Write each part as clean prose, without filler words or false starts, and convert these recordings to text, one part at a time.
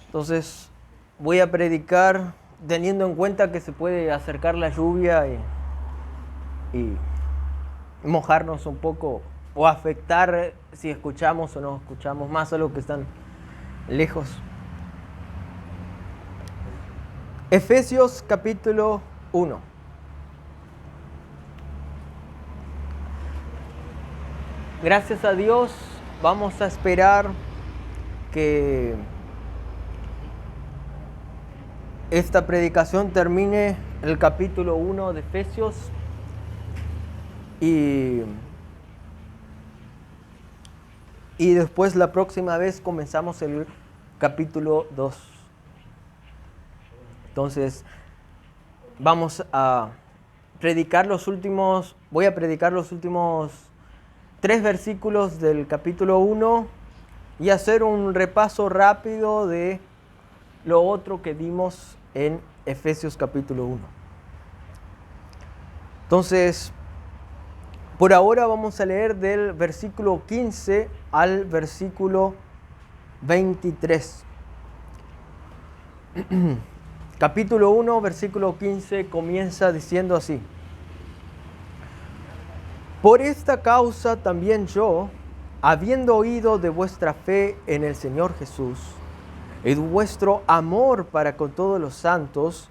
Entonces voy a predicar teniendo en cuenta que se puede acercar la lluvia y mojarnos un poco o afectar si escuchamos o no escuchamos, más a los que están lejos. Efesios capítulo 1. Gracias a Dios vamos a esperar que esta predicación termine el capítulo 1 de Efesios y después la próxima vez comenzamos el capítulo 2. Entonces vamos a predicar voy a predicar los últimos 3 versículos del capítulo 1 y hacer un repaso rápido de lo otro que vimos en Efesios capítulo 1. Entonces, por ahora vamos a leer del versículo 15 al versículo 23. Capítulo 1, versículo 15 comienza diciendo así: Por esta causa también yo, habiendo oído de vuestra fe en el Señor Jesús y de vuestro amor para con todos los santos,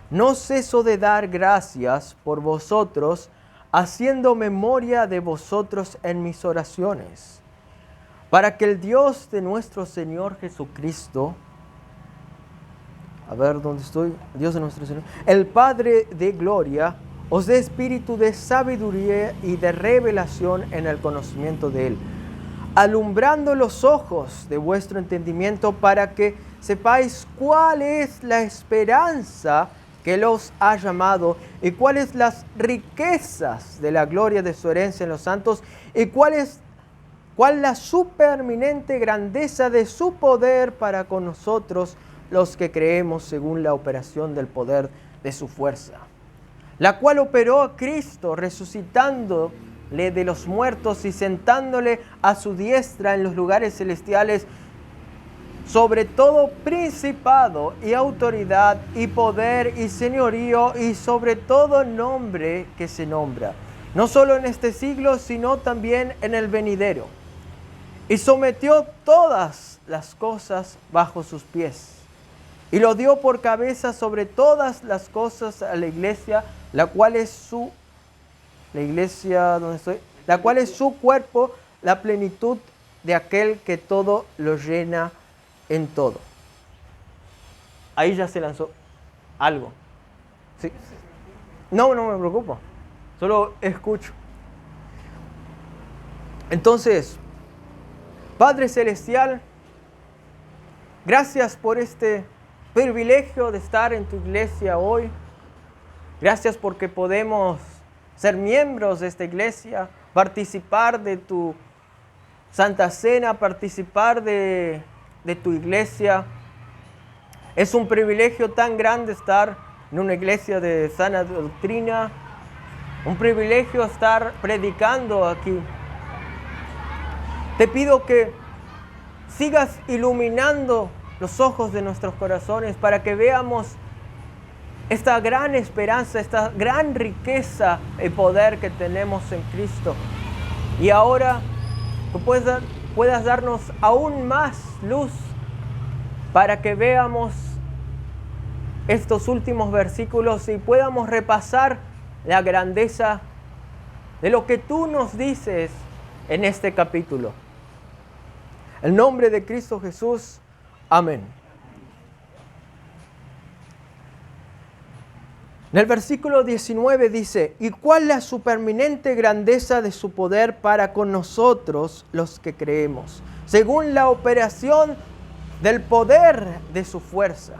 no ceso de dar gracias por vosotros, haciendo memoria de vosotros en mis oraciones, para que el Dios de nuestro Señor Jesucristo, Dios de nuestro Señor, el Padre de gloria, os dé espíritu de sabiduría y de revelación en el conocimiento de Él, alumbrando los ojos de vuestro entendimiento para que sepáis cuál es la esperanza que los ha llamado y cuáles las riquezas de la gloria de su herencia en los santos y cuál la supereminente grandeza de su poder para con nosotros los que creemos según la operación del poder de su fuerza, la cual operó a Cristo resucitándole de los muertos y sentándole a su diestra en los lugares celestiales, sobre todo principado y autoridad y poder y señorío y sobre todo nombre que se nombra, no solo en este siglo, sino también en el venidero. Y sometió todas las cosas bajo sus pies, y lo dio por cabeza sobre todas las cosas a la iglesia, la cual es su cuerpo, la plenitud de aquel que todo lo llena en todo. Ahí ya se lanzó algo. ¿Sí? No me preocupo. Solo escucho. Entonces, Padre Celestial, gracias por este privilegio de estar en tu iglesia hoy. Gracias porque podemos ser miembros de esta iglesia, participar de tu Santa Cena, participar de tu iglesia. Es un privilegio tan grande estar en una iglesia de sana doctrina, un privilegio estar predicando aquí. Te pido que sigas iluminando los ojos de nuestros corazones para que veamos esta gran esperanza, esta gran riqueza y poder que tenemos en Cristo. Y ahora tú puedas darnos aún más luz para que veamos estos últimos versículos y podamos repasar la grandeza de lo que tú nos dices en este capítulo. En nombre de Cristo Jesús, amén. En el versículo 19 dice: ¿y cuál la supereminente grandeza de su poder para con nosotros los que creemos, según la operación del poder de su fuerza?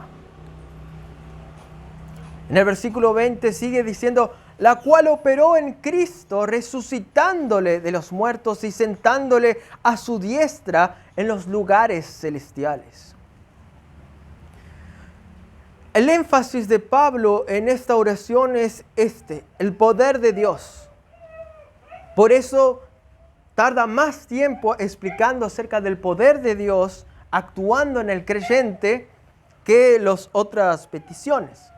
En el versículo 20 sigue diciendo: la cual operó en Cristo, resucitándole de los muertos y sentándole a su diestra en los lugares celestiales. El énfasis de Pablo en esta oración es el poder de Dios. Por eso tarda más tiempo explicando acerca del poder de Dios actuando en el creyente que las otras peticiones.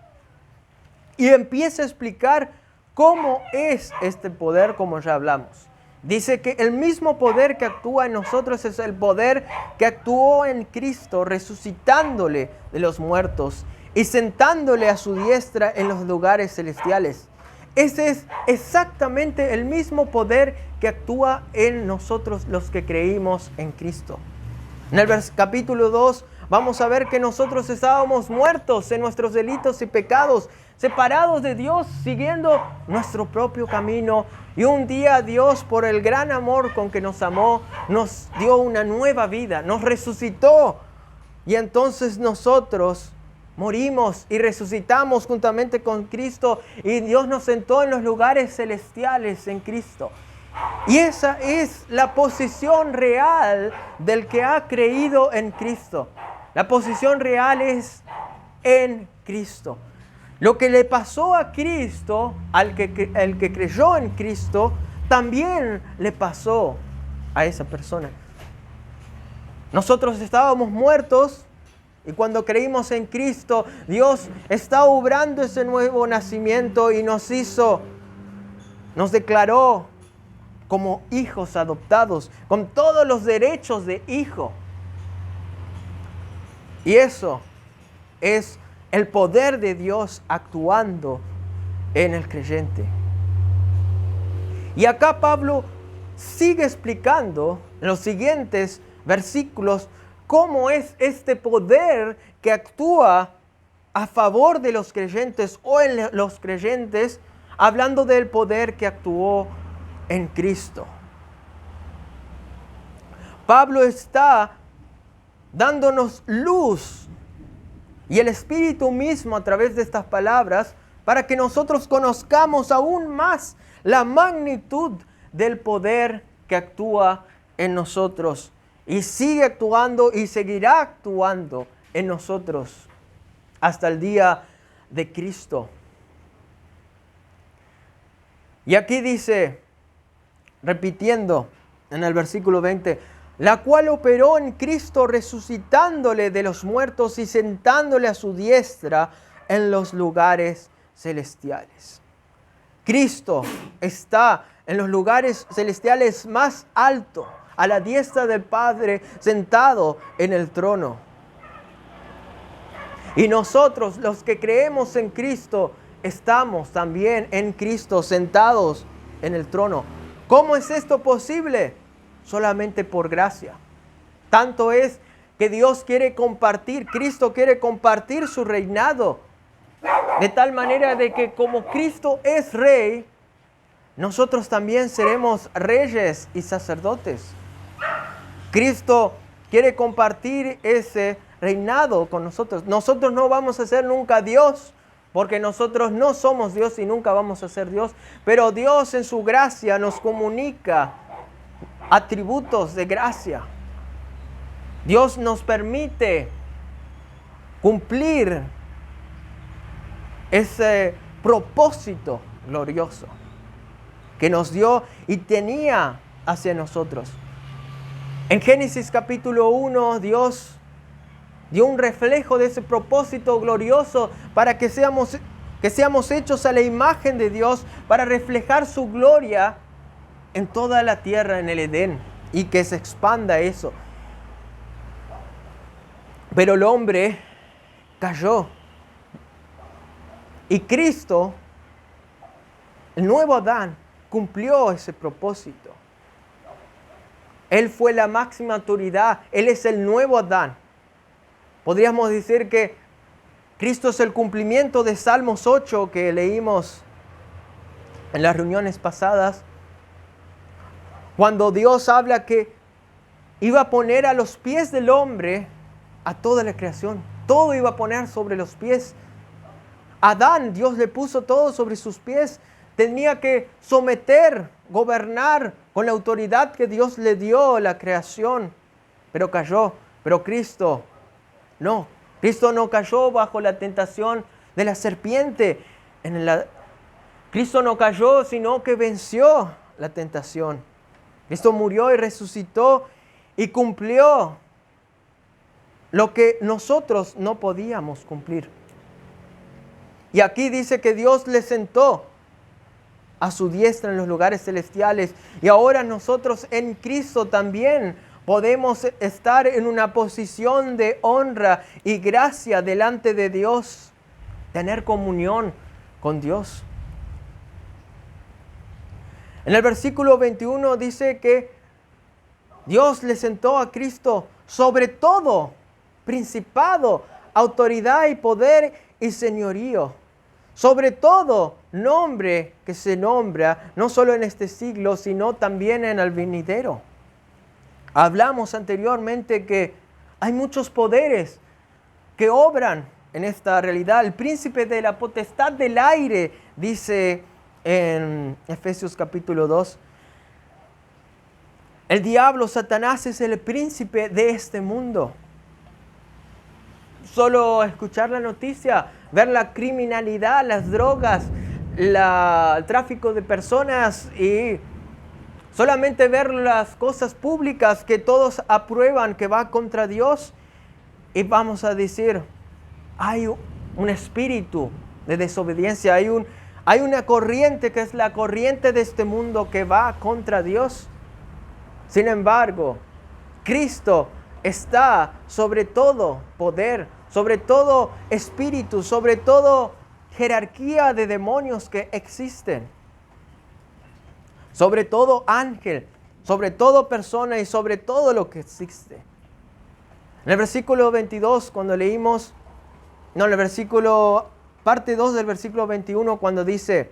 Y empieza a explicar cómo es este poder, como ya hablamos. Dice que el mismo poder que actúa en nosotros es el poder que actuó en Cristo, resucitándole de los muertos y sentándole a su diestra en los lugares celestiales. Ese es exactamente el mismo poder que actúa en nosotros los que creímos en Cristo. En el capítulo 2 vamos a ver que nosotros estábamos muertos en nuestros delitos y pecados, separados de Dios, siguiendo nuestro propio camino. Y un día Dios, por el gran amor con que nos amó, nos dio una nueva vida, nos resucitó. Y entonces nosotros morimos y resucitamos juntamente con Cristo, y Dios nos sentó en los lugares celestiales en Cristo. Y esa es la posición real del que ha creído en Cristo. La posición real es en Cristo. Lo que le pasó a Cristo, el que creyó en Cristo, también le pasó a esa persona. Nosotros estábamos muertos y cuando creímos en Cristo, Dios está obrando ese nuevo nacimiento y nos declaró como hijos adoptados, con todos los derechos de hijo. Y eso es el poder de Dios actuando en el creyente. Y acá Pablo sigue explicando en los siguientes versículos cómo es este poder que actúa a favor de los creyentes o en los creyentes, hablando del poder que actuó en Cristo. Pablo está dándonos luz y el Espíritu mismo a través de estas palabras para que nosotros conozcamos aún más la magnitud del poder que actúa en nosotros y sigue actuando y seguirá actuando en nosotros hasta el día de Cristo. Y aquí dice, repitiendo en el versículo 20, la cual operó en Cristo resucitándole de los muertos y sentándole a su diestra en los lugares celestiales. Cristo está en los lugares celestiales más altos, a la diestra del Padre, sentado en el trono. Y nosotros, los que creemos en Cristo, estamos también en Cristo, sentados en el trono. ¿Cómo es esto posible? Solamente por gracia. Tanto es que Dios quiere compartir, Cristo quiere compartir su reinado, de tal manera de que como Cristo es rey, nosotros también seremos reyes y sacerdotes. Cristo quiere compartir ese reinado con nosotros. Nosotros no vamos a ser nunca Dios, porque nosotros no somos Dios y nunca vamos a ser Dios, pero Dios en su gracia nos comunica atributos de gracia. Dios nos permite cumplir ese propósito glorioso que nos dio y tenía hacia nosotros. En Génesis capítulo 1, Dios dio un reflejo de ese propósito glorioso para que seamos hechos a la imagen de Dios, para reflejar su gloria en toda la tierra, en el Edén, y que se expanda eso. Pero el hombre cayó. Y Cristo, el nuevo Adán, cumplió ese propósito. Él fue la máxima autoridad. Él es el nuevo Adán. Podríamos decir que Cristo es el cumplimiento de Salmos 8 que leímos en las reuniones pasadas, cuando Dios habla que iba a poner a los pies del hombre a toda la creación. Todo iba a poner sobre los pies. Adán, Dios le puso todo sobre sus pies. Tenía que someter, gobernar con la autoridad que Dios le dio a la creación. Pero cayó. Pero Cristo no. Cristo no cayó bajo la tentación de la serpiente. Cristo no cayó, sino que venció la tentación. Cristo murió y resucitó y cumplió lo que nosotros no podíamos cumplir. Y aquí dice que Dios le sentó a su diestra en los lugares celestiales. Y ahora nosotros en Cristo también podemos estar en una posición de honra y gracia delante de Dios, tener comunión con Dios. En el versículo 21 dice que Dios le sentó a Cristo sobre todo principado, autoridad y poder y señorío. Sobre todo nombre que se nombra, no solo en este siglo, sino también en el venidero. Hablamos anteriormente que hay muchos poderes que obran en esta realidad. El príncipe de la potestad del aire, dice en Efesios capítulo 2. El diablo, Satanás, es el príncipe de este mundo. Solo escuchar la noticia, ver la criminalidad, las drogas, el tráfico de personas y solamente ver las cosas públicas que todos aprueban que va contra Dios y vamos a decir, hay un espíritu de desobediencia, hay una corriente que es la corriente de este mundo que va contra Dios. Sin embargo, Cristo está sobre todo poder, sobre todo espíritu, sobre todo jerarquía de demonios que existen, sobre todo ángel, sobre todo persona y sobre todo lo que existe. En el versículo 22, cuando leímos, parte 2 del versículo 21, cuando dice,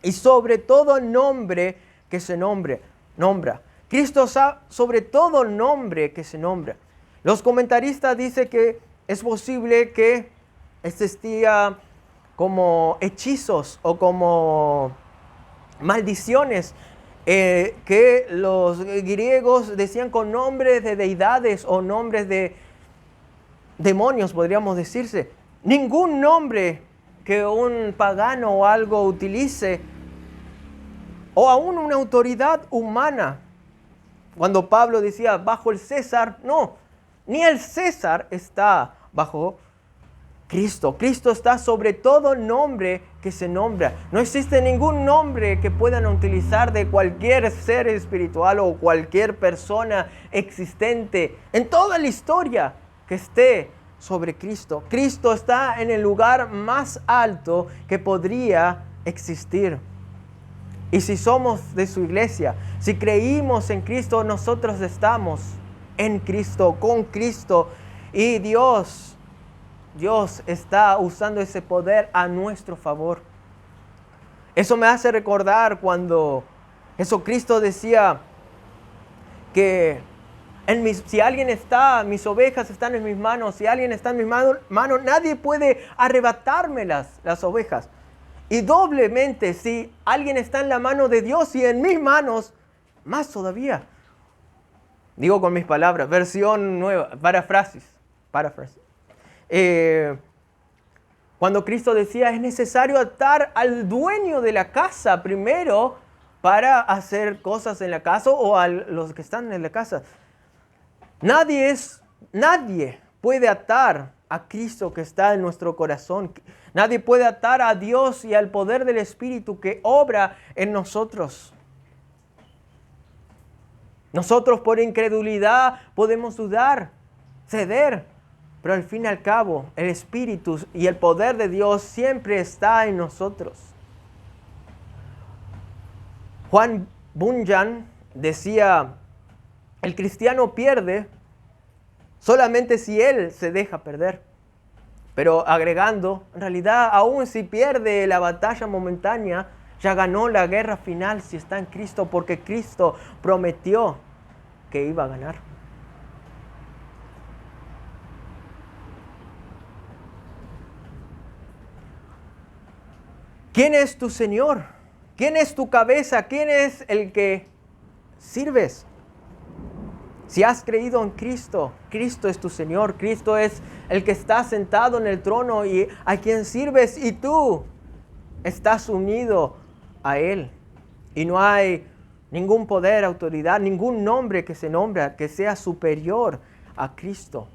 y sobre todo nombre que se nombra. Cristo sobre todo nombre que se nombra. Los comentaristas dicen que es posible que existía como hechizos o como maldiciones que los griegos decían con nombres de deidades o nombres de demonios, podríamos decirse. Ningún nombre que un pagano o algo utilice, o aún una autoridad humana. Cuando Pablo decía bajo el César, no, ni el César está bajo Cristo. Cristo está sobre todo nombre que se nombra. No existe ningún nombre que puedan utilizar de cualquier ser espiritual o cualquier persona existente en toda la historia que esté sobre Cristo. Cristo está en el lugar más alto que podría existir. Y si somos de su iglesia, si creímos en Cristo, nosotros estamos en Cristo, con Cristo. Y Dios está usando ese poder a nuestro favor. Eso me hace recordar cuando Jesucristo decía que si alguien mis ovejas están en mis manos, si alguien está en mis manos, nadie puede arrebatarme las ovejas. Y doblemente, si alguien está en la mano de Dios y en mis manos, más todavía. Digo con mis palabras, versión nueva, paráfrasis. Cuando Cristo decía, es necesario atar al dueño de la casa primero para hacer cosas en la casa o a los que están en la casa. Nadie puede atar a Cristo que está en nuestro corazón. Nadie puede atar a Dios y al poder del Espíritu que obra en nosotros. Nosotros por incredulidad podemos dudar, ceder, pero al fin y al cabo el Espíritu y el poder de Dios siempre está en nosotros. Juan Bunyan decía, el cristiano pierde solamente si él se deja perder. Pero agregando, en realidad, aún si pierde la batalla momentánea, ya ganó la guerra final si está en Cristo, porque Cristo prometió que iba a ganar. ¿Quién es tu Señor? ¿Quién es tu cabeza? ¿Quién es el que sirves? Si has creído en Cristo, Cristo es tu Señor, Cristo es el que está sentado en el trono y a quien sirves y tú estás unido a Él. Y no hay ningún poder, autoridad, ningún nombre que se nombra que sea superior a Cristo.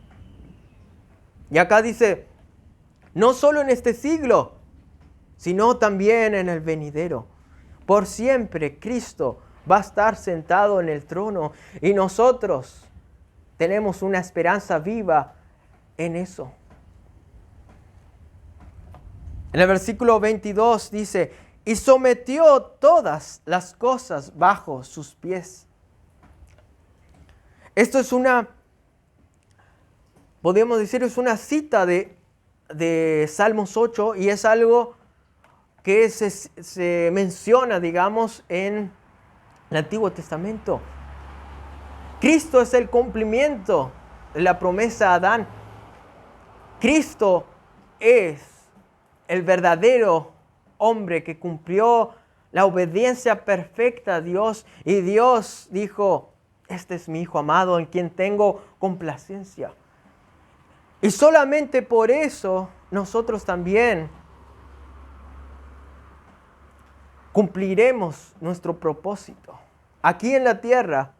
Y acá dice, no solo en este siglo, sino también en el venidero. Por siempre Cristo va a estar sentado en el trono y nosotros tenemos una esperanza viva en eso. En el versículo 22 dice, y sometió todas las cosas bajo sus pies. Esto es podríamos decir, es una cita de Salmos 8 y es algo que se menciona, digamos, en el Antiguo Testamento. Cristo es el cumplimiento de la promesa a Adán. Cristo es el verdadero hombre que cumplió la obediencia perfecta a Dios. Y Dios dijo, este es mi Hijo amado en quien tengo complacencia. Y solamente por eso nosotros también cumpliremos nuestro propósito aquí en la tierra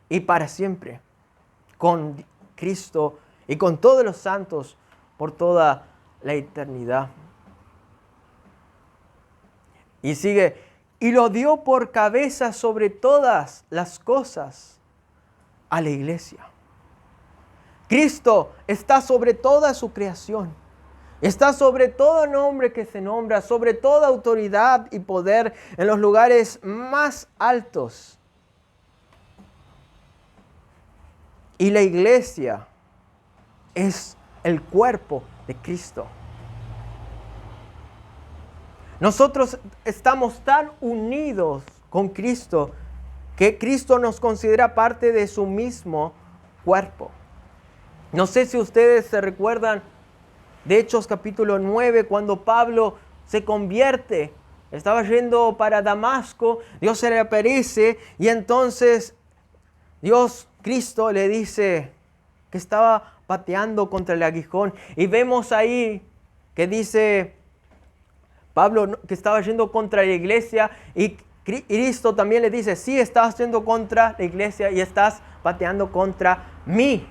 y para siempre con Cristo y con todos los santos por toda la eternidad. Y sigue, y lo dio por cabeza sobre todas las cosas a la iglesia. Cristo está sobre toda su creación. Está sobre todo nombre que se nombra, sobre toda autoridad y poder en los lugares más altos. Y la iglesia es el cuerpo de Cristo. Nosotros estamos tan unidos con Cristo que Cristo nos considera parte de su mismo cuerpo. No sé si ustedes se recuerdan de Hechos capítulo 9, cuando Pablo se convierte. Estaba yendo para Damasco, Dios se le aparece y entonces Cristo le dice que estaba pateando contra el aguijón. Y vemos ahí que dice Pablo que estaba yendo contra la iglesia y Cristo también le dice, sí, estás yendo contra la iglesia y estás pateando contra mí.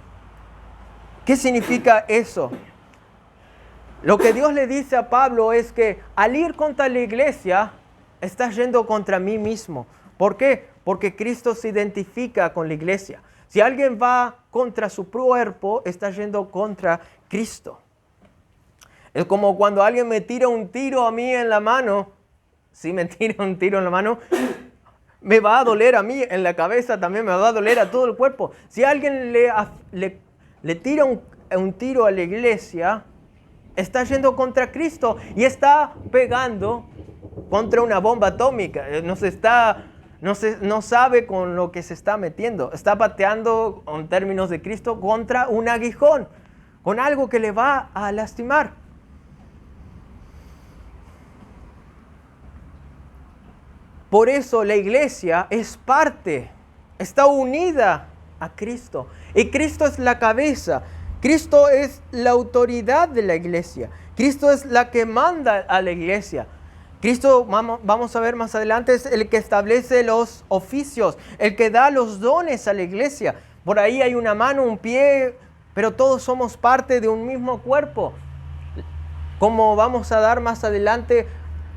¿Qué significa eso? Lo que Dios le dice a Pablo es que al ir contra la iglesia, estás yendo contra mí mismo. ¿Por qué? Porque Cristo se identifica con la iglesia. Si alguien va contra su cuerpo, está yendo contra Cristo. Es como cuando alguien me tira un tiro a mí en la mano. Si me tira un tiro en la mano, me va a doler a mí en la cabeza, también me va a doler a todo el cuerpo. Si alguien le tira un tiro a la iglesia, está yendo contra Cristo y está pegando contra una bomba atómica. No sabe con lo que se está metiendo. Está pateando, en términos de Cristo, contra un aguijón, con algo que le va a lastimar. Por eso la iglesia es parte, está unida a Cristo. Y Cristo es la cabeza. Cristo es la autoridad de la iglesia. Cristo es la que manda a la iglesia. Cristo, vamos a ver más adelante, es el que establece los oficios, el que da los dones a la iglesia. Por ahí hay una mano, un pie, pero todos somos parte de un mismo cuerpo. Como vamos a dar más adelante,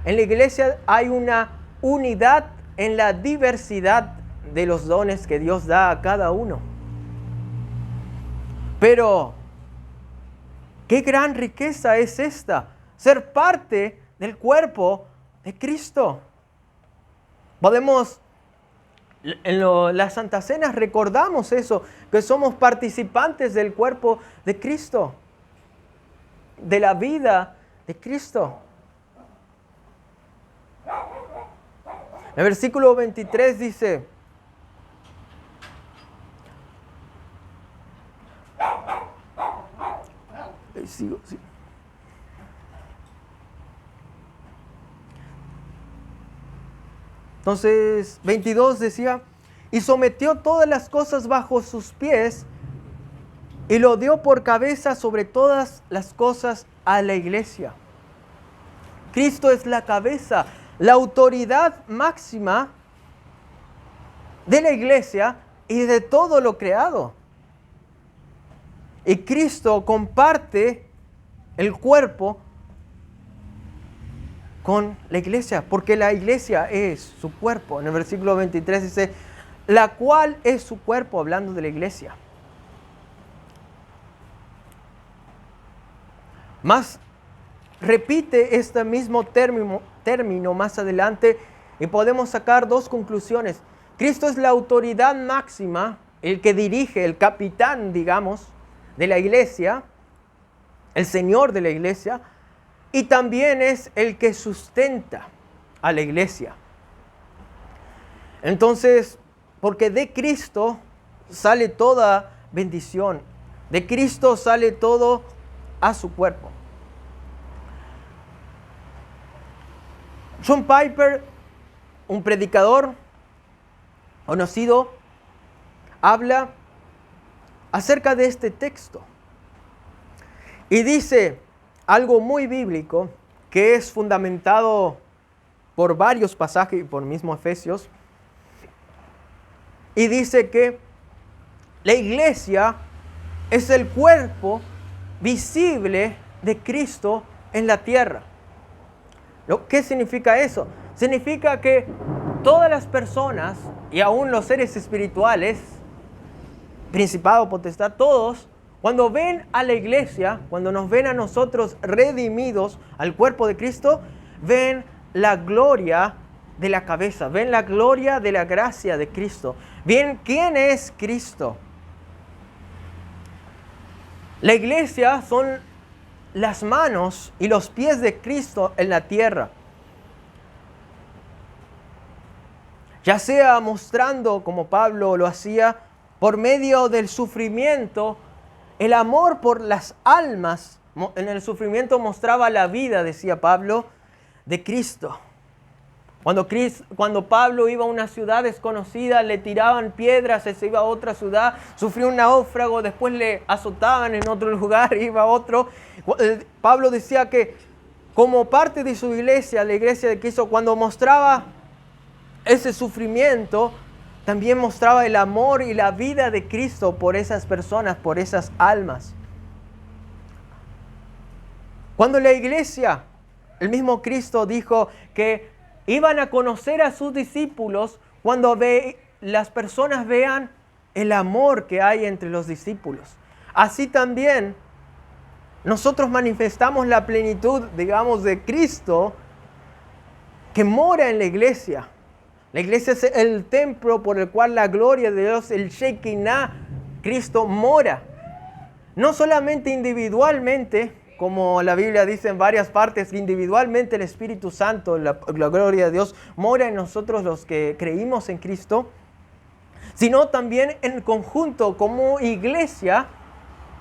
en la iglesia hay una unidad en la diversidad de los dones que Dios da a cada uno. Pero, qué gran riqueza es esta, ser parte del cuerpo de Cristo. En las Santas Cenas recordamos eso, que somos participantes del cuerpo de Cristo, de la vida de Cristo. El versículo 23 dice, sigo. Entonces, 22 decía, y sometió todas las cosas bajo sus pies y lo dio por cabeza sobre todas las cosas a la iglesia. Cristo es la cabeza, la autoridad máxima de la iglesia y de todo lo creado. Y Cristo comparte el cuerpo con la iglesia, porque la iglesia es su cuerpo. En el versículo 23 dice, la cual es su cuerpo, hablando de la iglesia. Más repite este mismo término más adelante y podemos sacar dos conclusiones. Cristo es la autoridad máxima, el que dirige, el capitán, digamos, de la iglesia, el Señor de la iglesia, y también es el que sustenta a la iglesia. Entonces, porque de Cristo sale toda bendición, de Cristo sale todo a su cuerpo. John Piper, un predicador conocido, habla acerca de este texto y dice algo muy bíblico que es fundamentado por varios pasajes y por mismo Efesios, y dice que la iglesia es el cuerpo visible de Cristo en la tierra. ¿Qué significa eso? Significa que todas las personas, y aún los seres espirituales, principado, potestad, todos, cuando ven a la iglesia, cuando nos ven a nosotros redimidos al cuerpo de Cristo, ven la gloria de la cabeza, ven la gloria de la gracia de Cristo. Ven quién es Cristo. La iglesia son las manos y los pies de Cristo en la tierra. Ya sea mostrando, como Pablo lo hacía, por medio del sufrimiento, el amor por las almas. En el sufrimiento mostraba la vida, decía Pablo, de Cristo. Cuando Pablo iba a una ciudad desconocida, le tiraban piedras, se iba a otra ciudad, sufrió un náufrago, después le azotaban en otro lugar, iba a otro. Pablo decía que como parte de su iglesia, la iglesia de Cristo, cuando mostraba ese sufrimiento, también mostraba el amor y la vida de Cristo por esas personas, por esas almas. Cuando la iglesia, el mismo Cristo dijo que iban a conocer a sus discípulos cuando las personas vean el amor que hay entre los discípulos. Así también nosotros manifestamos la plenitud, digamos, de Cristo que mora en la iglesia. La iglesia es el templo por el cual la gloria de Dios, el Shekinah, Cristo mora. No solamente individualmente, como la Biblia dice en varias partes, individualmente el Espíritu Santo, la gloria de Dios, mora en nosotros los que creímos en Cristo, sino también en conjunto, como iglesia,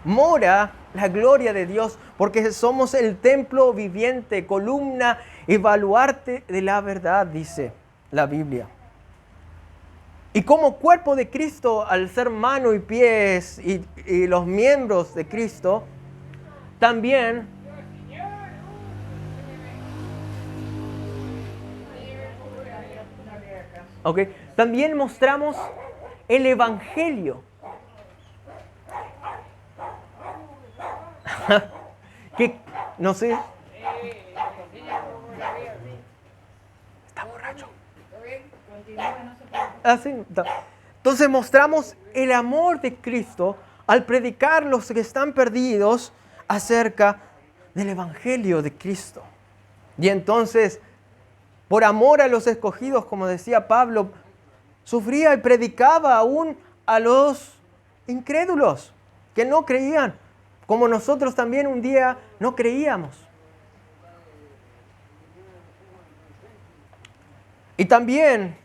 mora la gloria de Dios, porque somos el templo viviente, columna y baluarte de la verdad, dice la Biblia. Y como cuerpo de Cristo, al ser mano y pies y los miembros de Cristo, también también mostramos el Evangelio. Que no sé. Está borracho. Entonces mostramos el amor de Cristo al predicar los que están perdidos acerca del Evangelio de Cristo. Y entonces, por amor a los escogidos, como decía Pablo, sufría y predicaba aún a los incrédulos que no creían, como nosotros también un día no creíamos. Y también,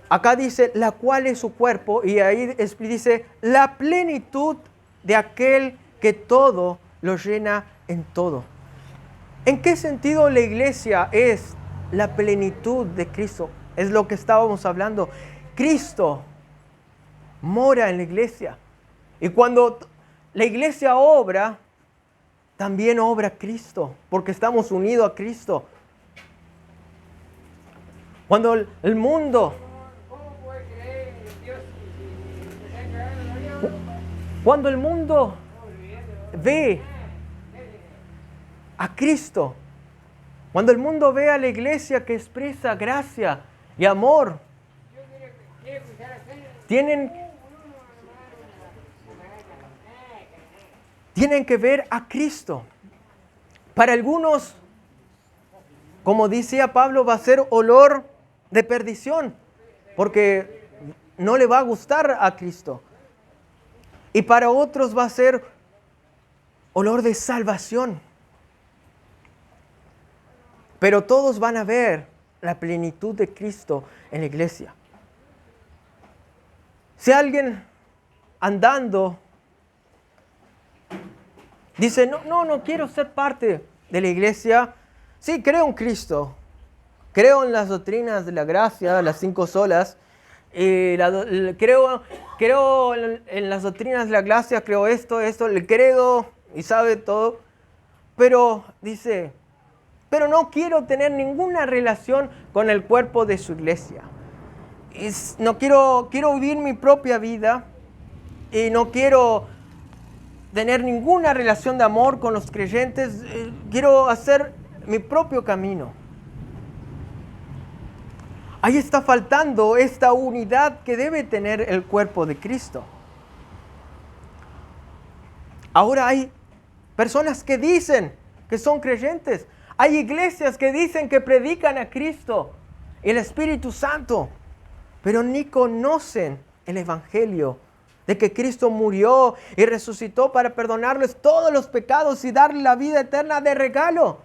acá dice, la cual es su cuerpo, y ahí dice, la plenitud de aquel que todo lo llena en todo. ¿En qué sentido la iglesia es la plenitud de Cristo? Es lo que estábamos hablando. Cristo mora en la iglesia. Y cuando la iglesia obra, también obra Cristo, porque estamos unidos a Cristo. Cuando el mundo Cuando el mundo ve a Cristo, cuando el mundo ve a la iglesia que expresa gracia y amor, tienen que ver a Cristo. Para algunos, como decía Pablo, va a ser olor de perdición, porque no le va a gustar a Cristo. Y para otros va a ser olor de salvación. Pero todos van a ver la plenitud de Cristo en la iglesia. Si alguien andando dice, no quiero ser parte de la iglesia. Sí, creo en Cristo. Creo en las doctrinas de la gracia, las 5 solas. Creo en las doctrinas de la gracia, creo esto, le creo y sabe todo. Pero dice, pero no quiero tener ninguna relación con el cuerpo de su iglesia. No quiero vivir mi propia vida y no quiero tener ninguna relación de amor con los creyentes. Quiero hacer mi propio camino. Ahí está faltando esta unidad que debe tener el cuerpo de Cristo. Ahora hay personas que dicen que son creyentes. Hay iglesias que dicen que predican a Cristo y el Espíritu Santo, pero ni conocen el Evangelio de que Cristo murió y resucitó para perdonarles todos los pecados y darle la vida eterna de regalo.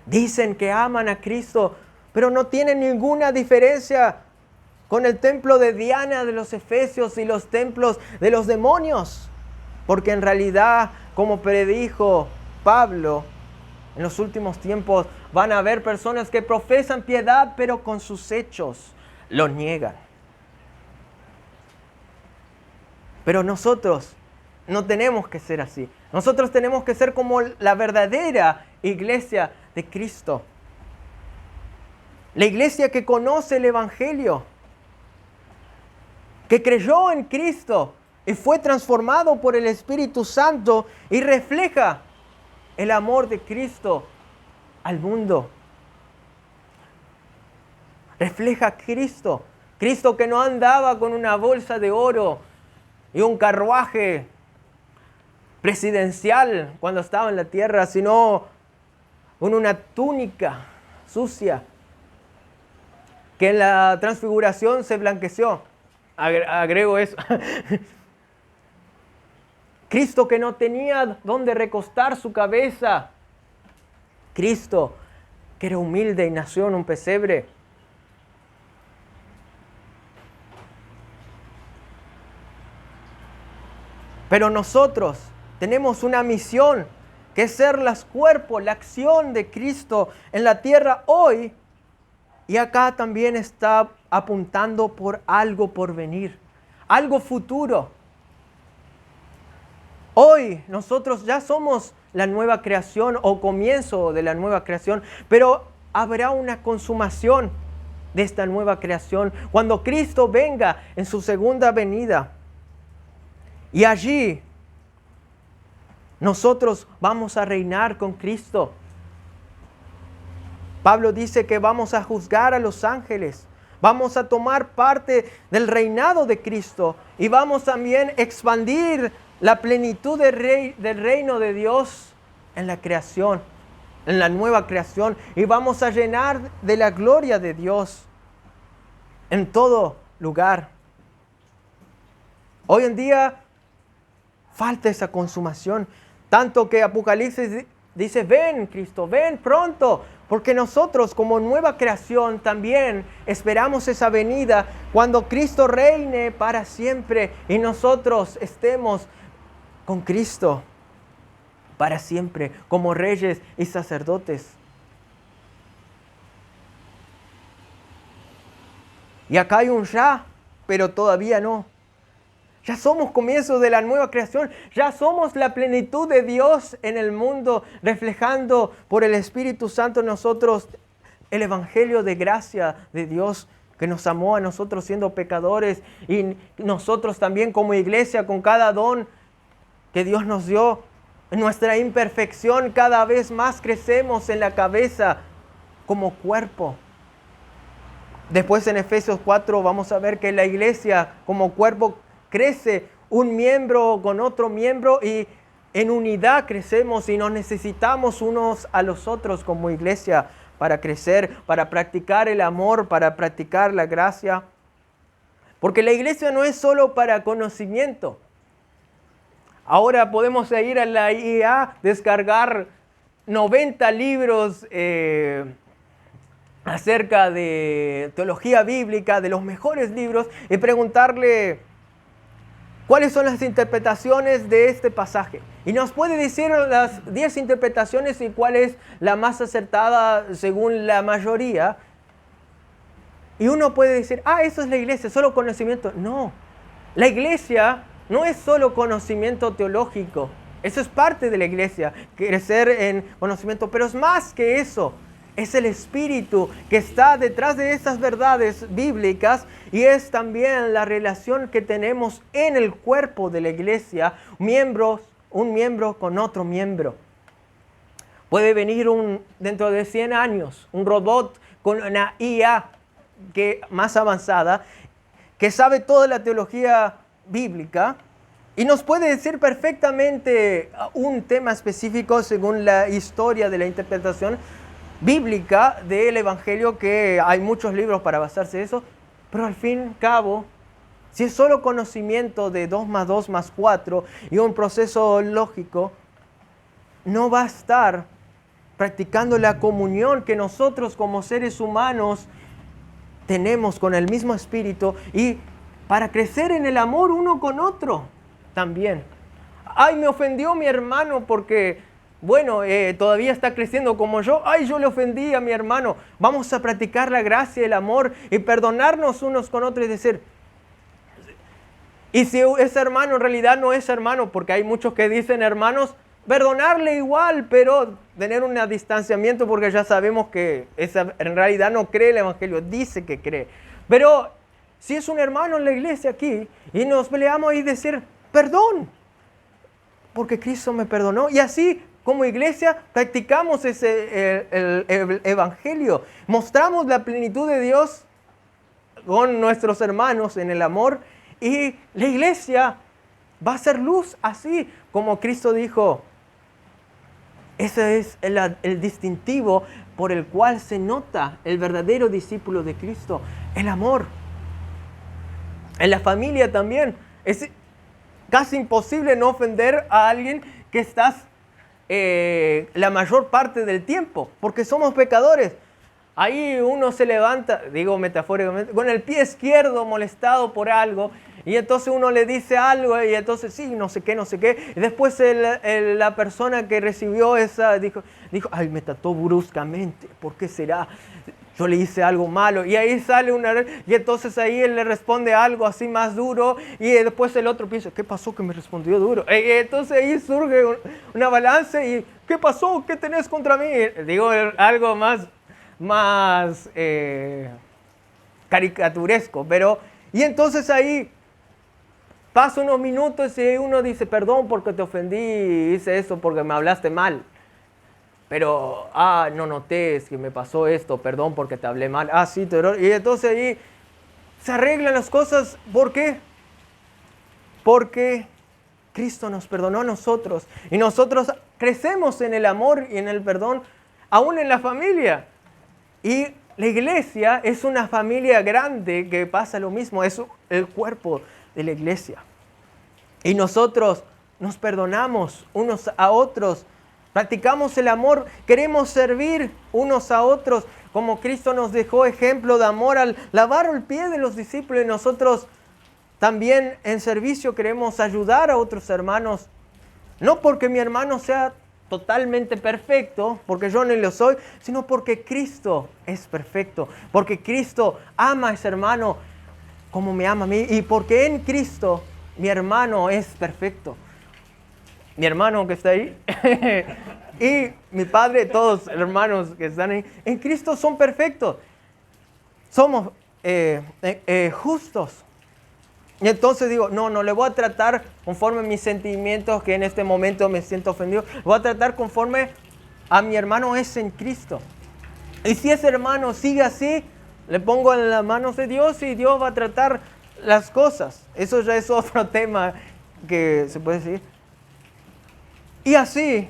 Dicen que aman a Cristo, pero no tienen ninguna diferencia con el templo de Diana de los Efesios y los templos de los demonios. Porque en realidad, como predijo Pablo, en los últimos tiempos van a haber personas que profesan piedad, pero con sus hechos lo niegan. Pero nosotros no tenemos que ser así. Nosotros tenemos que ser como la verdadera iglesia de Cristo. La iglesia que conoce el Evangelio, que creyó en Cristo y fue transformado por el Espíritu Santo y refleja el amor de Cristo al mundo. Refleja a Cristo. Cristo que no andaba con una bolsa de oro y un carruaje presidencial cuando estaba en la tierra, sino con una túnica sucia que en la transfiguración se blanqueció. Agrego eso. Cristo que no tenía dónde recostar su cabeza. Cristo que era humilde y nació en un pesebre. Pero nosotros tenemos una misión, que es ser los cuerpos, la acción de Cristo en la tierra hoy. Y acá también está apuntando por algo por venir, algo futuro. Hoy nosotros ya somos la nueva creación o comienzo de la nueva creación, pero habrá una consumación de esta nueva creación cuando Cristo venga en su segunda venida. Y allí nosotros vamos a reinar con Cristo. Pablo dice que vamos a juzgar a los ángeles. Vamos a tomar parte del reinado de Cristo y vamos también a expandir la plenitud del reino de Dios en la creación, en la nueva creación. Y vamos a llenar de la gloria de Dios en todo lugar. Hoy en día falta esa consumación, tanto que Apocalipsis dice, ven Cristo, ven pronto, porque nosotros como nueva creación también esperamos esa venida cuando Cristo reine para siempre y nosotros estemos con Cristo para siempre como reyes y sacerdotes. Y acá hay un ya, pero todavía no. Ya somos comienzos de la nueva creación, ya somos la plenitud de Dios en el mundo, reflejando por el Espíritu Santo en nosotros el Evangelio de gracia de Dios que nos amó a nosotros siendo pecadores, y nosotros también como iglesia, con cada don que Dios nos dio, en nuestra imperfección cada vez más crecemos en la cabeza como cuerpo. Después en Efesios 4 vamos a ver que la iglesia como cuerpo crece un miembro con otro miembro, y en unidad crecemos y nos necesitamos unos a los otros como iglesia para crecer, para practicar el amor, para practicar la gracia. Porque la iglesia no es solo para conocimiento. Ahora podemos ir a la IA, descargar 90 libros acerca de teología bíblica, de los mejores libros, y preguntarle cuáles son las interpretaciones de este pasaje. Y nos puede decir las 10 interpretaciones y cuál es la más acertada según la mayoría. Y uno puede decir, eso es la iglesia, solo conocimiento. No, la iglesia no es solo conocimiento teológico. Eso es parte de la iglesia, crecer en conocimiento, pero es más que eso. Es el Espíritu que está detrás de estas verdades bíblicas, y es también la relación que tenemos en el cuerpo de la iglesia, un miembro con otro miembro. Puede venir dentro de 100 años un robot con una IA más avanzada que sabe toda la teología bíblica y nos puede decir perfectamente un tema específico según la historia de la interpretación bíblica del Evangelio, que hay muchos libros para basarse en eso, pero al fin y al cabo, si es solo conocimiento de 2 más 2 más 4 y un proceso lógico, no va a estar practicando la comunión que nosotros como seres humanos tenemos con el mismo Espíritu, y para crecer en el amor uno con otro también. Me ofendió mi hermano porque todavía está creciendo como yo. Yo le ofendí a mi hermano. Vamos a practicar la gracia, el amor y perdonarnos unos con otros y decir, y si ese hermano en realidad no es hermano, porque hay muchos que dicen hermanos, perdonarle igual, pero tener un distanciamiento porque ya sabemos que en realidad no cree el Evangelio, dice que cree. Pero si es un hermano en la iglesia aquí y nos peleamos y decir, perdón, porque Cristo me perdonó, y así como iglesia practicamos el Evangelio, mostramos la plenitud de Dios con nuestros hermanos en el amor, y la iglesia va a ser luz así como Cristo dijo. Ese es el distintivo por el cual se nota el verdadero discípulo de Cristo, el amor. En la familia también es casi imposible no ofender a alguien que estás la mayor parte del tiempo, porque somos pecadores. Ahí uno se levanta, digo metafóricamente, con el pie izquierdo molestado por algo, y entonces uno le dice algo, y entonces sí, no sé qué, y después la persona que recibió esa dijo, me trató bruscamente, ¿por qué será? Yo le hice algo malo, y ahí sale y entonces ahí él le responde algo así más duro, y después el otro piensa, ¿qué pasó que me respondió duro? Y entonces ahí surge una balanza, y ¿qué pasó? ¿Qué tenés contra mí? Digo algo más caricaturesco, y entonces ahí pasa unos minutos y uno dice, perdón porque te ofendí, hice eso porque me hablaste mal. Pero, no noté que me pasó esto, perdón porque te hablé mal. Sí, y entonces ahí se arreglan las cosas. ¿Por qué? Porque Cristo nos perdonó a nosotros. Y nosotros crecemos en el amor y en el perdón, aún en la familia. Y la iglesia es una familia grande que pasa lo mismo. Es el cuerpo de la iglesia. Y nosotros nos perdonamos unos a otros. Practicamos el amor, queremos servir unos a otros, como Cristo nos dejó ejemplo de amor al lavar el pie de los discípulos. Y nosotros también en servicio queremos ayudar a otros hermanos, no porque mi hermano sea totalmente perfecto, porque yo no lo soy, sino porque Cristo es perfecto, porque Cristo ama a ese hermano como me ama a mí, y porque en Cristo mi hermano es perfecto. Mi hermano que está ahí y mi padre, todos los hermanos que están ahí, en Cristo son perfectos. Somos justos. Y entonces digo, no le voy a tratar conforme a mis sentimientos, que en este momento me siento ofendido. Le voy a tratar conforme a mi hermano es en Cristo. Y si ese hermano sigue así, le pongo en las manos de Dios y Dios va a tratar las cosas. Eso ya es otro tema que se puede decir. Y así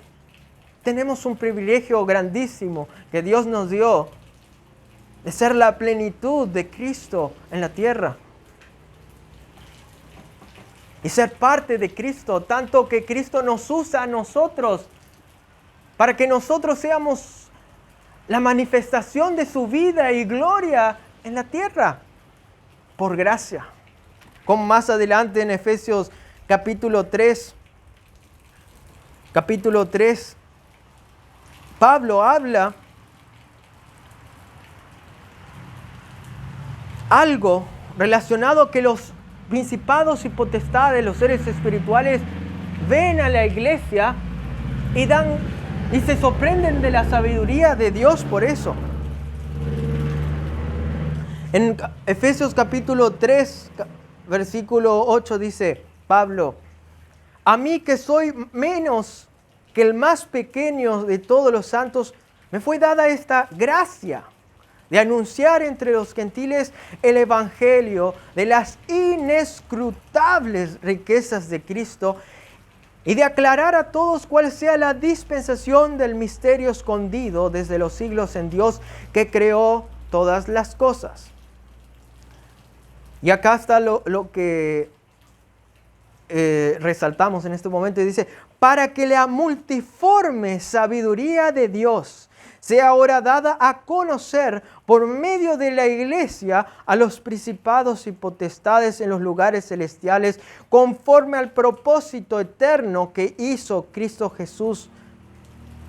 tenemos un privilegio grandísimo que Dios nos dio de ser la plenitud de Cristo en la tierra. Y ser parte de Cristo, tanto que Cristo nos usa a nosotros para que nosotros seamos la manifestación de su vida y gloria en la tierra, por gracia. Como más adelante en Efesios capítulo 3, Pablo habla algo relacionado que los principados y potestades, los seres espirituales, ven a la iglesia y se sorprenden de la sabiduría de Dios por eso. En Efesios capítulo 3, versículo 8 dice Pablo: a mí que soy menos que el más pequeño de todos los santos, me fue dada esta gracia de anunciar entre los gentiles el evangelio de las inescrutables riquezas de Cristo y de aclarar a todos cuál sea la dispensación del misterio escondido desde los siglos en Dios que creó todas las cosas. Y acá está lo que resaltamos en este momento y dice: para que la multiforme sabiduría de Dios sea ahora dada a conocer por medio de la iglesia a los principados y potestades en los lugares celestiales, conforme al propósito eterno que hizo Cristo Jesús,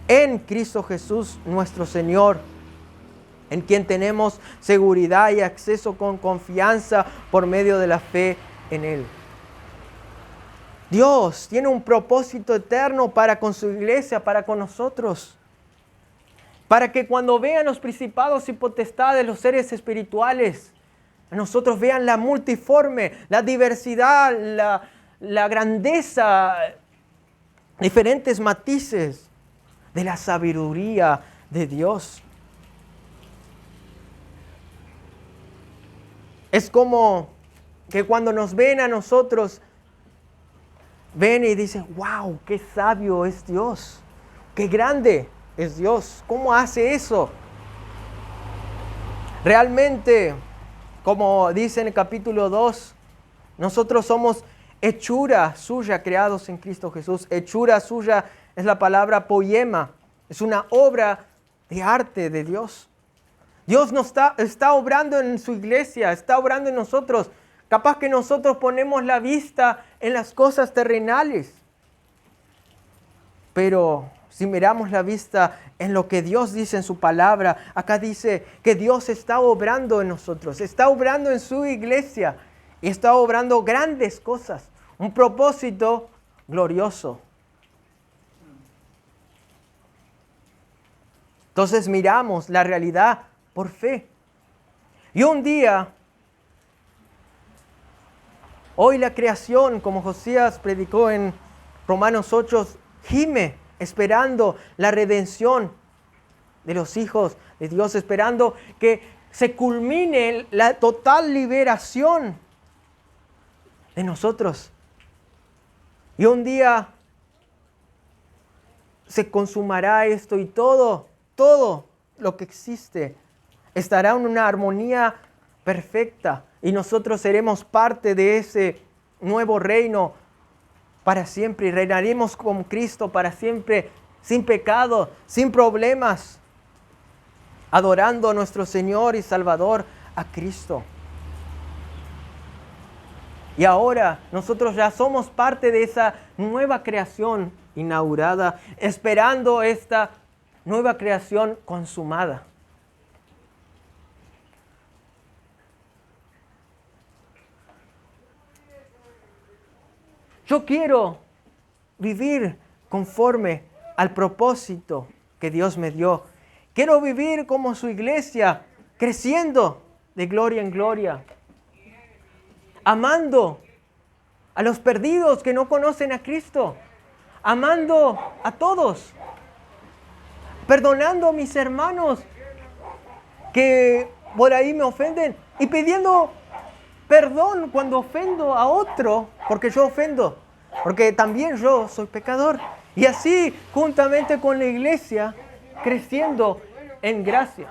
en Cristo Jesús nuestro Señor, en quien tenemos seguridad y acceso con confianza por medio de la fe en Él. Dios tiene un propósito eterno para con su iglesia, para con nosotros. Para que cuando vean los principados y potestades, los seres espirituales, nosotros vean la multiforme, la diversidad, la grandeza, diferentes matices de la sabiduría de Dios. Es como que cuando nos ven a nosotros, ven y dicen: wow, qué sabio es Dios, qué grande es Dios, ¿cómo hace eso? Realmente, como dice en el capítulo 2, nosotros somos hechura suya, creados en Cristo Jesús. Hechura suya es la palabra poema, es una obra de arte de Dios. Dios está obrando en su iglesia, está obrando en nosotros. Capaz que nosotros ponemos la vista en las cosas terrenales, pero si miramos la vista en lo que Dios dice en su palabra, acá dice que Dios está obrando en nosotros, está obrando en su iglesia y está obrando grandes cosas, un propósito glorioso. Entonces miramos la realidad por fe. Y un día, hoy la creación, como Josías predicó en Romanos 8, gime esperando la redención de los hijos de Dios, esperando que se culmine la total liberación de nosotros. Y un día se consumará esto y todo lo que existe estará en una armonía perfecta y nosotros seremos parte de ese nuevo reino para siempre y reinaremos con Cristo para siempre, sin pecado, sin problemas, adorando a nuestro Señor y Salvador, a Cristo. Y ahora nosotros ya somos parte de esa nueva creación inaugurada, esperando esta nueva creación consumada. Yo quiero vivir conforme al propósito que Dios me dio. Quiero vivir como su iglesia, creciendo de gloria en gloria, amando a los perdidos que no conocen a Cristo, amando a todos, perdonando a mis hermanos que por ahí me ofenden y pidiendo perdón cuando ofendo a otro, porque yo ofendo, porque también yo soy pecador. Y así, juntamente con la iglesia, creciendo en gracia.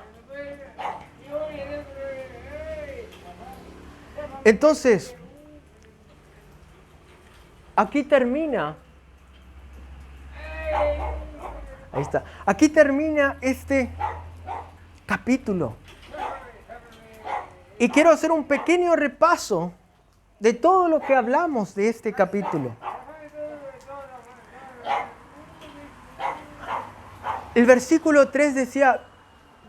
Entonces, aquí termina. Ahí está. Aquí termina este capítulo. Y quiero hacer un pequeño repaso de todo lo que hablamos de este capítulo. El versículo 3 decía: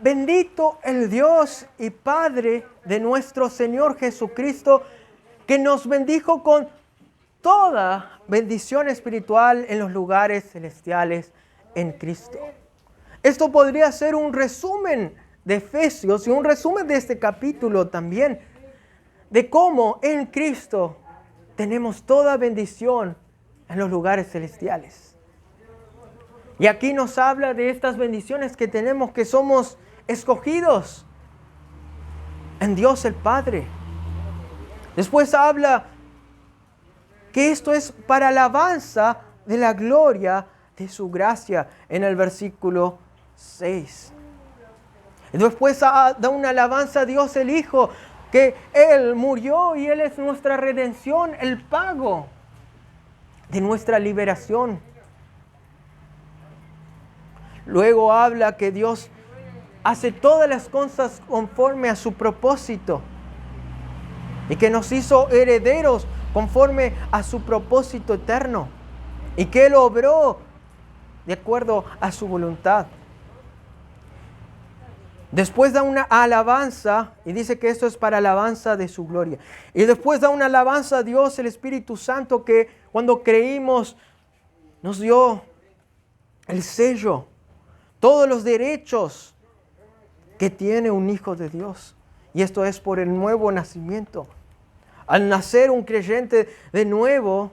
bendito el Dios y Padre de nuestro Señor Jesucristo, que nos bendijo con toda bendición espiritual en los lugares celestiales en Cristo. Esto podría ser un resumen de Efesios y un resumen de este capítulo también, de cómo en Cristo tenemos toda bendición en los lugares celestiales. Y aquí nos habla de estas bendiciones que tenemos, que somos escogidos en Dios el Padre. Después habla que esto es para alabanza de la gloria de su gracia en el versículo 6. Y después da una alabanza a Dios el Hijo, que Él murió y Él es nuestra redención, el pago de nuestra liberación. Luego habla que Dios hace todas las cosas conforme a su propósito y que nos hizo herederos conforme a su propósito eterno y que Él obró de acuerdo a su voluntad. Después da una alabanza y dice que esto es para alabanza de su gloria. Y después da una alabanza a Dios, el Espíritu Santo, que cuando creímos nos dio el sello, todos los derechos que tiene un hijo de Dios. Y esto es por el nuevo nacimiento. Al nacer un creyente de nuevo,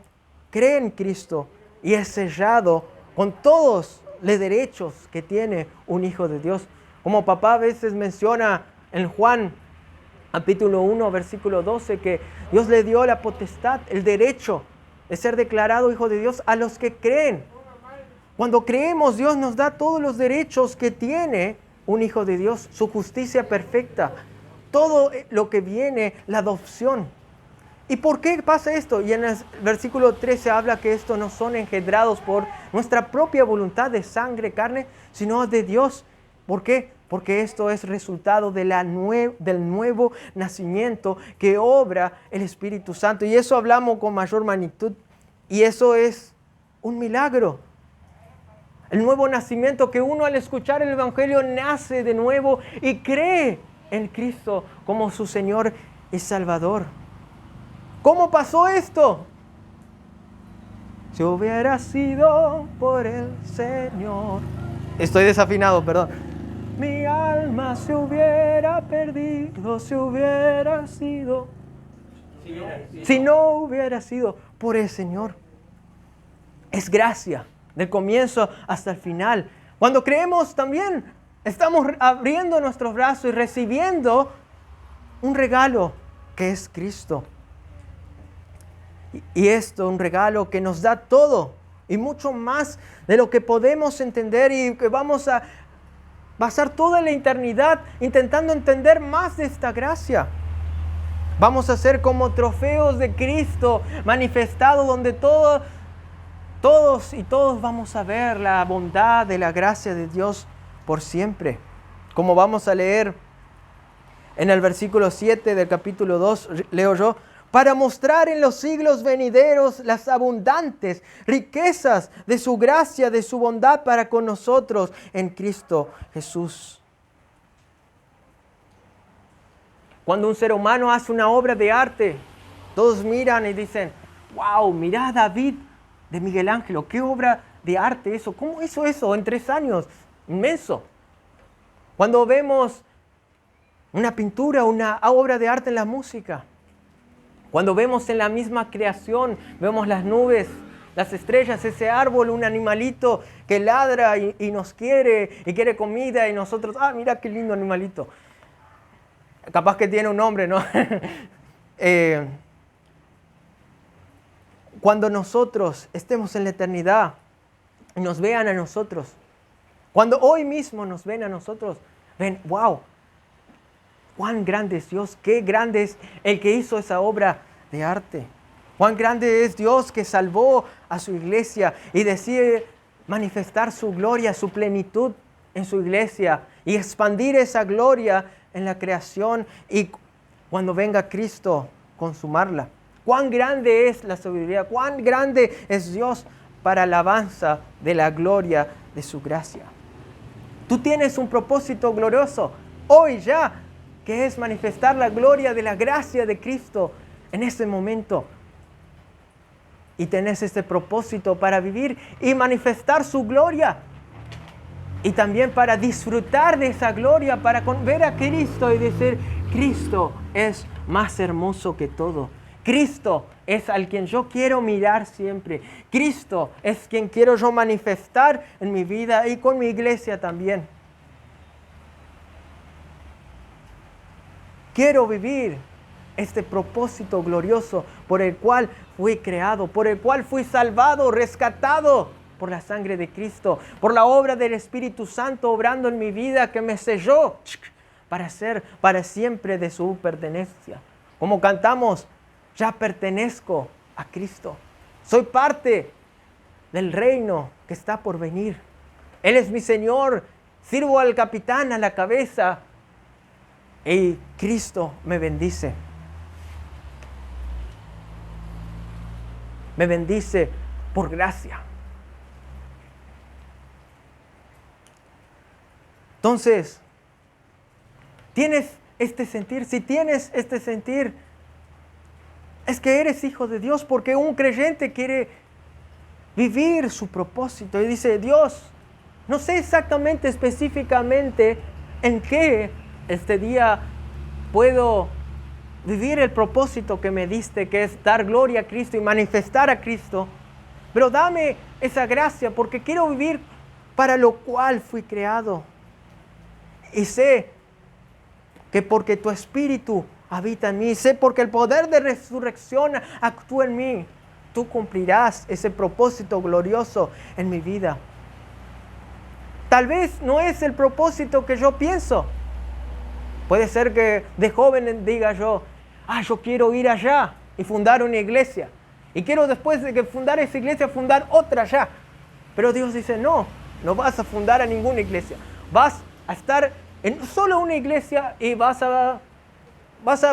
cree en Cristo y es sellado con todos los derechos que tiene un hijo de Dios. Como papá a veces menciona en Juan capítulo 1, versículo 12, que Dios le dio la potestad, el derecho de ser declarado hijo de Dios a los que creen. Cuando creemos, Dios nos da todos los derechos que tiene un hijo de Dios, su justicia perfecta, todo lo que viene, la adopción. ¿Y por qué pasa esto? Y en el versículo 13 habla que estos no son engendrados por nuestra propia voluntad de sangre, carne, sino de Dios. ¿Por qué? Porque esto es resultado de del nuevo nacimiento que obra el Espíritu Santo. Y eso hablamos con mayor magnitud. Y eso es un milagro. El nuevo nacimiento, que uno al escuchar el Evangelio nace de nuevo y cree en Cristo como su Señor y Salvador. ¿Cómo pasó esto? Si hubiera sido por el Señor. Estoy desafinado, perdón. Mi alma se hubiera perdido, si hubiera sido. Si no hubiera sido por el Señor. Es gracia, del comienzo hasta el final. Cuando creemos también, estamos abriendo nuestros brazos y recibiendo un regalo que es Cristo. Y esto, un regalo que nos da todo y mucho más de lo que podemos entender, y que vamos a pasar toda la eternidad intentando entender más de esta gracia. Vamos a ser como trofeos de Cristo manifestado, donde todos vamos a ver la bondad de la gracia de Dios por siempre. Como vamos a leer en el versículo 7 del capítulo 2, leo yo: para mostrar en los siglos venideros las abundantes riquezas de su gracia, de su bondad para con nosotros en Cristo Jesús. Cuando un ser humano hace una obra de arte, todos miran y dicen: wow, mirá a David de Miguel Ángel, qué obra de arte eso, ¿cómo hizo eso en 3 años? Inmenso. Cuando vemos una pintura, una obra de arte en la música. Cuando vemos en la misma creación, vemos las nubes, las estrellas, ese árbol, un animalito que ladra y nos quiere y quiere comida y nosotros, mira qué lindo animalito. Capaz que tiene un nombre, ¿no? Cuando nosotros estemos en la eternidad y nos vean a nosotros, cuando hoy mismo nos ven a nosotros, ven, wow, cuán grande es Dios, qué grande es el que hizo esa obra de arte. Cuán grande es Dios que salvó a su iglesia y decide manifestar su gloria, su plenitud en su iglesia y expandir esa gloria en la creación y cuando venga Cristo, consumarla. Cuán grande es la sabiduría, cuán grande es Dios para alabanza de la gloria de su gracia. Tú tienes un propósito glorioso hoy ya, que es manifestar la gloria de la gracia de Cristo en este momento. Y tenés este propósito para vivir y manifestar su gloria. Y también para disfrutar de esa gloria, para ver a Cristo y decir, Cristo es más hermoso que todo. Cristo es al quien yo quiero mirar siempre. Cristo es quien quiero yo manifestar en mi vida y con mi iglesia también. Quiero vivir este propósito glorioso por el cual fui creado, por el cual fui salvado, rescatado por la sangre de Cristo, por la obra del Espíritu Santo obrando en mi vida que me selló para ser para siempre de su pertenencia. Como cantamos, ya pertenezco a Cristo. Soy parte del reino que está por venir. Él es mi Señor, sirvo al capitán, a la cabeza, y Cristo me bendice. Me bendice por gracia. Entonces, ¿tienes este sentir? Si tienes este sentir, es que eres hijo de Dios, porque un creyente quiere vivir su propósito y dice, Dios, no sé exactamente, específicamente en qué este día puedo vivir el propósito que me diste, que es dar gloria a Cristo y manifestar a Cristo, pero dame esa gracia porque quiero vivir para lo cual fui creado. Y sé que porque tu Espíritu habita en mí, sé porque el poder de resurrección actúa en mí, tú cumplirás ese propósito glorioso en mi vida. Tal vez no es el propósito que yo pienso. Puede ser que de joven diga yo quiero ir allá y fundar una iglesia. Y quiero después de que fundar esa iglesia, fundar otra allá. Pero Dios dice, no vas a fundar a ninguna iglesia. Vas a estar en solo una iglesia y vas a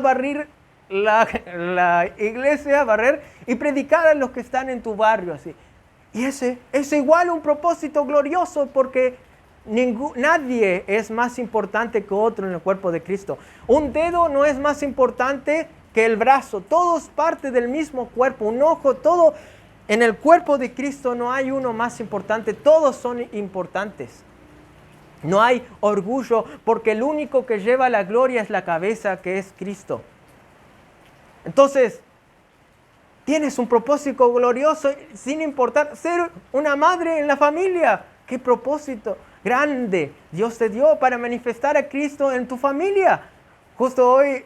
barrer la iglesia, y predicar a los que están en tu barrio. Así. Y ese es igual un propósito glorioso porque nadie es más importante que otro en el cuerpo de Cristo. Un dedo no es más importante que el brazo. Todos parte del mismo cuerpo. Un ojo, todo. En el cuerpo de Cristo no hay uno más importante. Todos son importantes. No hay orgullo porque el único que lleva la gloria es la cabeza, que es Cristo. Entonces, tienes un propósito glorioso sin importar ser una madre en la familia. ¡Qué propósito grande Dios te dio para manifestar a Cristo en tu familia! Justo hoy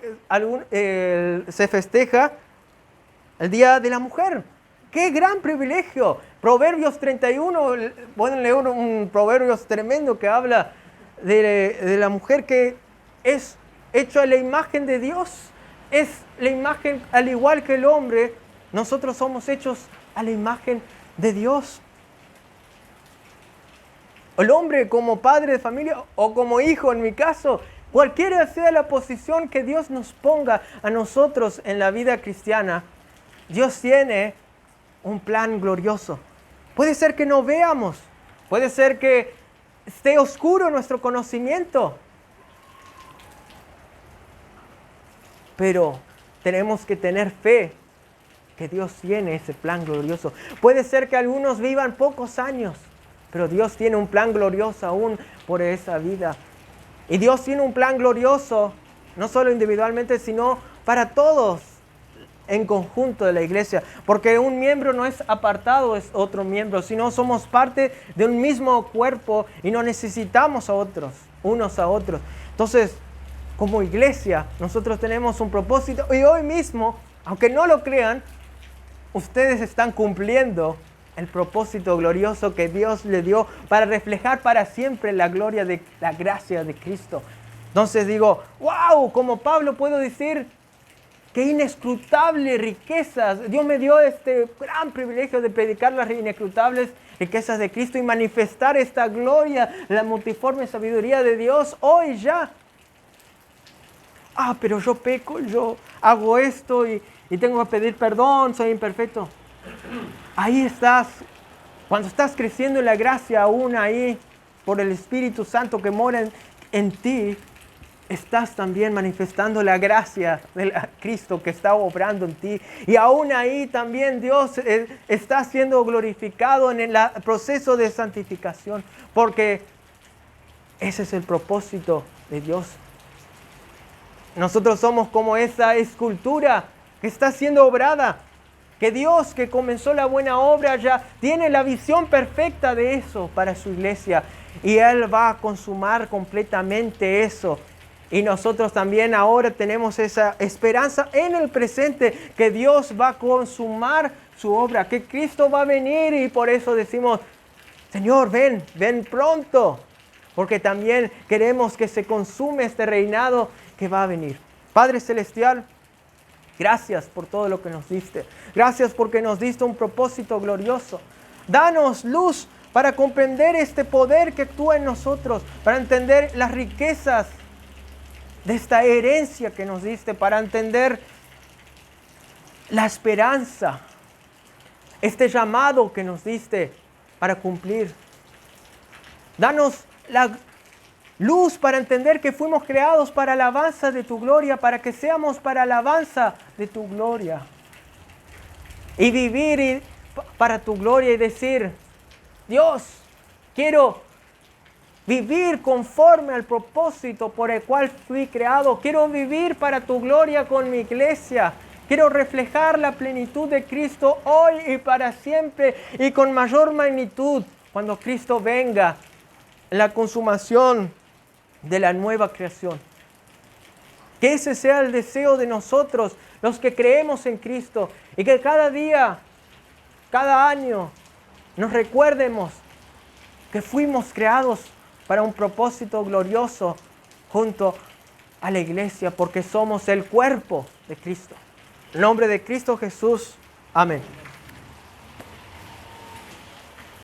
se festeja el Día de la Mujer. ¡Qué gran privilegio! Proverbios 31, pueden leer un Proverbios tremendo que habla de la mujer que es hecha a la imagen de Dios. Es la imagen, al igual que el hombre, nosotros somos hechos a la imagen de Dios. El hombre como padre de familia o como hijo, en mi caso, cualquiera sea la posición que Dios nos ponga a nosotros en la vida cristiana, Dios tiene un plan glorioso. Puede ser que no veamos, puede ser que esté oscuro nuestro conocimiento, pero tenemos que tener fe que Dios tiene ese plan glorioso. Puede ser que algunos vivan pocos años, pero Dios tiene un plan glorioso aún por esa vida. Y Dios tiene un plan glorioso no solo individualmente, sino para todos en conjunto de la iglesia, porque un miembro no es apartado, es otro miembro, sino somos parte de un mismo cuerpo y no necesitamos a otros, unos a otros. Entonces, como iglesia, nosotros tenemos un propósito y hoy mismo, aunque no lo crean, ustedes están cumpliendo el propósito glorioso que Dios le dio para reflejar para siempre la gloria de la gracia de Cristo. Entonces digo, wow, como Pablo puedo decir, qué inescrutables riquezas. Dios me dio este gran privilegio de predicar las inescrutables riquezas de Cristo y manifestar esta gloria, la multiforme sabiduría de Dios hoy ya. Pero yo peco, yo hago esto y tengo que pedir perdón, soy imperfecto. Ahí estás, cuando estás creciendo en la gracia aún ahí, por el Espíritu Santo que mora en ti, estás también manifestando la gracia de Cristo que está obrando en ti. Y aún ahí también Dios está siendo glorificado en el proceso de santificación, porque ese es el propósito de Dios. Nosotros somos como esa escultura que está siendo obrada, que Dios que comenzó la buena obra ya tiene la visión perfecta de eso para su iglesia y Él va a consumar completamente eso. Y nosotros también ahora tenemos esa esperanza en el presente que Dios va a consumar su obra, que Cristo va a venir y por eso decimos, Señor, ven pronto, porque también queremos que se consume este reinado que va a venir. Padre Celestial, gracias por todo lo que nos diste. Gracias porque nos diste un propósito glorioso. Danos luz para comprender este poder que actúa en nosotros, para entender las riquezas de esta herencia que nos diste, para entender la esperanza, este llamado que nos diste para cumplir. Danos la luz para entender que fuimos creados para alabanza de tu gloria, para que seamos para alabanza de tu gloria. Y vivir para tu gloria y decir, Dios, quiero vivir conforme al propósito por el cual fui creado. Quiero vivir para tu gloria con mi iglesia. Quiero reflejar la plenitud de Cristo hoy y para siempre y con mayor magnitud cuando Cristo venga en la consumación de la nueva creación. Que ese sea el deseo de nosotros, los que creemos en Cristo, y que cada día, cada año, nos recuerdemos que fuimos creados para un propósito glorioso junto a la iglesia, porque somos el cuerpo de Cristo. En nombre de Cristo Jesús. Amén.